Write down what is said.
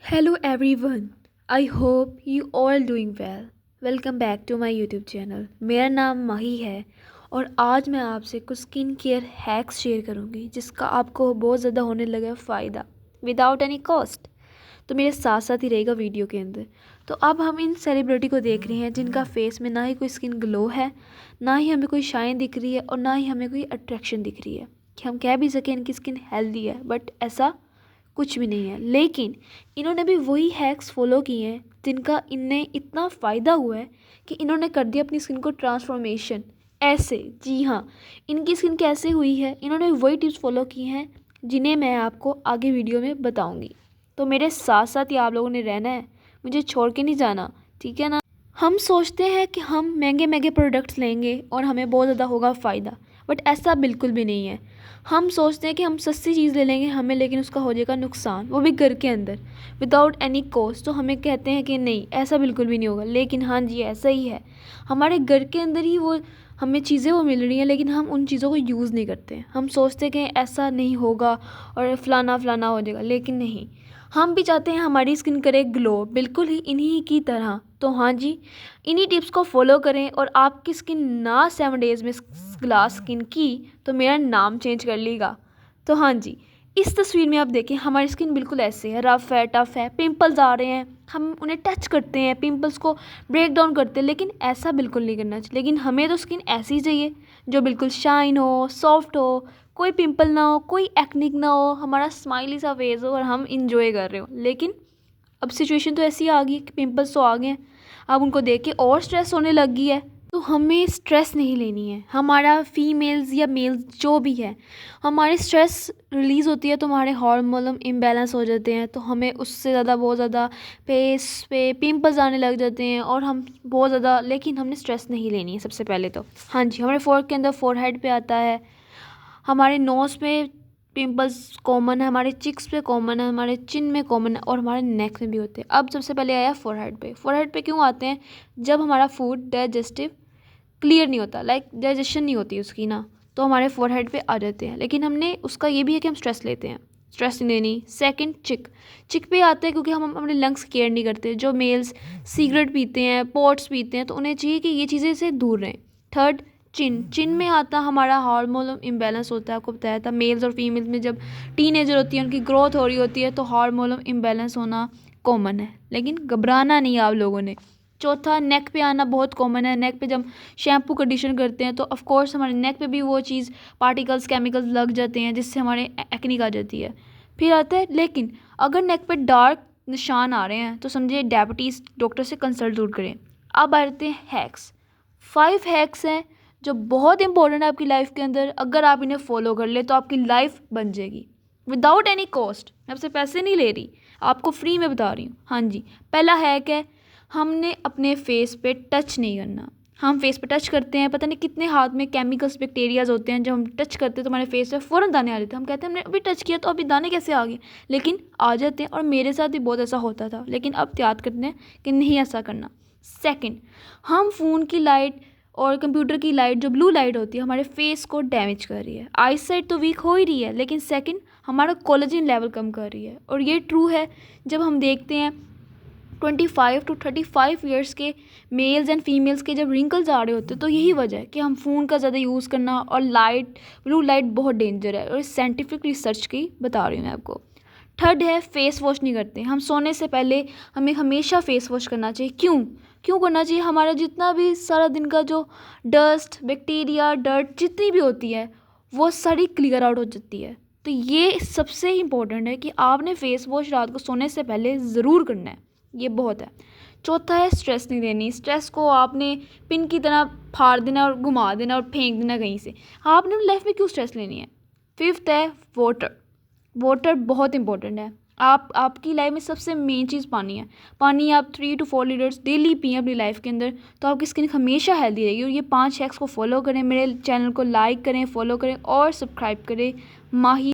Hello everyone. I hope you all doing well. Welcome back to my YouTube channel. मेरा नाम माही है और आज मैं आपसे कुछ स्किन केयर हैक्स शेयर करूँगी जिसका आपको बहुत ज़्यादा होने लगा फ़ायदा विदाउट एनी कॉस्ट। तो मेरे साथ साथ ही रहेगा वीडियो के अंदर। तो अब हम इन सेलिब्रिटी को देख रहे हैं जिनका फेस में ना ही कोई स्किन ग्लो है, ना ही हमें कोई शाइन दिख रही है और ना ही हमें कोई अट्रैक्शन दिख रही है कि हम कह भी सकें इनकी स्किन हेल्दी है, बट ऐसा कुछ भी नहीं है। लेकिन इन्होंने भी वही हैक्स फॉलो किए हैं जिनका इन्हें इतना फ़ायदा हुआ है कि इन्होंने कर दिया अपनी स्किन को ट्रांसफॉर्मेशन। ऐसे, जी हाँ, इनकी स्किन कैसे हुई है, इन्होंने वही टिप्स फॉलो की हैं जिन्हें मैं आपको आगे वीडियो में बताऊंगी। तो मेरे साथ साथ ही आप लोगों ने रहना है, मुझे छोड़ के नहीं जाना, ठीक है ना। हम सोचते हैं कि हम महंगे महंगे प्रोडक्ट्स लेंगे और हमें बहुत ज़्यादा होगा फ़ायदा, बट ऐसा बिल्कुल भी नहीं है। हम सोचते हैं कि हम सस्ती चीज़ ले लेंगे हमें, लेकिन उसका हो जाएगा नुकसान, वो भी घर के अंदर विदाउट एनी कॉस्ट। तो हमें कहते हैं कि नहीं, ऐसा बिल्कुल भी नहीं होगा, लेकिन हाँ जी, ऐसा ही है। हमारे घर के अंदर ही वो हमें चीज़ें वो मिल रही हैं, लेकिन हम उन चीज़ों को यूज़ नहीं करते। हम सोचते हैं कि ऐसा नहीं होगा और फलाना फलाना हो जाएगा, लेकिन नहीं। हम भी चाहते हैं हमारी स्किन करे ग्लो, बिल्कुल ही इन्हीं की तरह। तो हाँ जी, इन्हीं टिप्स को फॉलो करें और आपकी स्किन ना 7 डेज़ में ग्लास स्किन की तो मेरा नाम चेंज कर लेगा। तो हाँ जी, इस तस्वीर में आप देखें हमारी स्किन बिल्कुल ऐसे है, रफ़ है, टफ़ है, पिंपल्स आ रहे हैं, हम उन्हें टच करते हैं, पिंपल्स को ब्रेक डाउन करते हैं, लेकिन ऐसा बिल्कुल नहीं करना चाहिए। लेकिन हमें तो स्किन ऐसी चाहिए जो बिल्कुल शाइन हो, सॉफ्ट हो, कोई पिंपल ना हो, कोई एक्निक ना हो, हमारा स्माइली सा फेस हो और हम इंजॉय कर रहे हो। लेकिन अब सिचुएशन तो ऐसी आ गई कि पिंपल्स तो आ गए हैं, अब उनको देख के और स्ट्रेस होने लग गई है। तो हमें स्ट्रेस नहीं लेनी है। हमारा फीमेल्स या मेल्स जो भी है, हमारी स्ट्रेस रिलीज़ होती है तो हमारे हार्मोन इम्बैलेंस हो जाते हैं, तो हमें उससे ज़्यादा बहुत ज़्यादा फेस पे पिंपल्स आने लग जाते हैं और हम बहुत ज़्यादा, लेकिन हमने स्ट्रेस नहीं लेनी है सबसे पहले तो। हाँ जी, हमारे फोर के अंदर फोरहेड पे आता है, हमारे नोज़ पे पिंपल्स कॉमन है, हमारे चिक्स पे कॉमन है, हमारे चिन में कॉमन है और हमारे नेक में भी होते हैं। अब सबसे पहले आया फोरहेड पे। फोरहेड पे क्यों आते हैं? जब हमारा फूड डाइजेस्टिव क्लियर नहीं होता, लाइक डाइजेशन नहीं होती उसकी ना, तो हमारे फोरहेड पे आ जाते हैं। लेकिन हमने उसका ये भी है कि हम स्ट्रेस लेते हैं, स्ट्रेस नहीं लेनी। सेकंड, चिक पे आते हैं क्योंकि हम अपने लंग्स केयर नहीं करते। जो मेल्स सिगरेट पीते हैं, पॉट्स पीते हैं, तो उन्हें चाहिए कि ये चीज़ें से दूर रहें। थर्ड, चिन में आता हमारा हार्मोन इम्बैलेंस होता है। आपको बताया था मेल्स और फीमेल्स में जब टीनेजर होती है, उनकी ग्रोथ हो रही होती है, तो हार्मोन इम्बैलेंस होना कॉमन है, लेकिन घबराना नहीं है आप लोगों ने। चौथा, नेक पे आना बहुत कॉमन है। नेक पे जब शैम्पू कंडीशन करते हैं तो ऑफ कोर्स हमारे नेक पे भी वो चीज़ पार्टिकल्स केमिकल्स लग जाते हैं जिससे हमारे एक्निक आ जाती है। फिर आता है, लेकिन अगर नेक पे डार्क निशान आ रहे हैं तो समझिए डायबिटीज़, डॉक्टर से कंसल्ट जरूर करें। अब आते हैं हैक्स। 5 हैक्स हैं जो बहुत इंपॉर्टेंट है आपकी लाइफ के अंदर। अगर आप इन्हें फॉलो कर ले तो आपकी लाइफ बन जाएगी विदाउट एनी कॉस्ट। मैं आपसे पैसे नहीं ले रही, आपको फ्री में बता रही हूँ। हाँ जी, पहला हैक है, हमने अपने फेस पे टच नहीं करना। हम फेस पे टच करते हैं, पता नहीं कितने हाथ में केमिकल्स बैक्टीरियाज होते हैं, जब हम टच करते हैं तो हमारे फेस पे फ़ौरन दाने आ जाते हैं। हम कहते हैं हमने अभी टच किया तो अभी दाने कैसे आ गए, लेकिन आ जाते हैं। और मेरे साथ भी बहुत ऐसा होता था, लेकिन अब याद करते हैं कि नहीं ऐसा करना। सेकंड, हम फ़ोन की लाइट और कंप्यूटर की लाइट, जो ब्लू लाइट होती है, हमारे फेस को डैमेज कर रही है। आई साइट तो वीक हो ही रही है, लेकिन सेकंड, हमारा कोलेजन लेवल कम कर रही है। और ये ट्रू है, जब हम देखते हैं 25 to 35 ईयर्स के मेल्स एंड फीमेल्स के जब रिंकल्स आ रहे होते हैं, तो यही वजह है कि हम फ़ोन का ज़्यादा यूज़ करना। और लाइट, ब्लू लाइट बहुत डेंजर है और साइंटिफिक रिसर्च की बता रही हूँ मैं आपको। थर्ड है, फेस वॉश नहीं करते। हम सोने से पहले हमें हमेशा फेस वॉश करना चाहिए। क्यों करना चाहिए? हमारा जितना भी सारा दिन का जो डस्ट, बैक्टीरिया, डर्ट जितनी भी होती है, वो सारी क्लियर आउट हो जाती है। तो ये सबसे इम्पोर्टेंट है कि आपने फेस वॉश रात को सोने से पहले ज़रूर करना है, ये बहुत है। चौथा है, स्ट्रेस नहीं लेनी। स्ट्रेस को आपने पिन की तरह फाड़ देना और घुमा देना और फेंक देना कहीं से। आपने अपनी लाइफ में क्यों स्ट्रेस लेनी है? फिफ्थ है, वाटर बहुत इंपॉर्टेंट है। आपकी लाइफ में सबसे मेन चीज़ पानी है। पानी आप 3 to 4 लीटर्स डेली पिए अपनी लाइफ के अंदर, तो आपकी स्किन हमेशा हेल्दी रहेगी। और ये 5 हैक्स को फॉलो करें, मेरे चैनल को लाइक करें, फॉलो करें और सब्सक्राइब करें। माही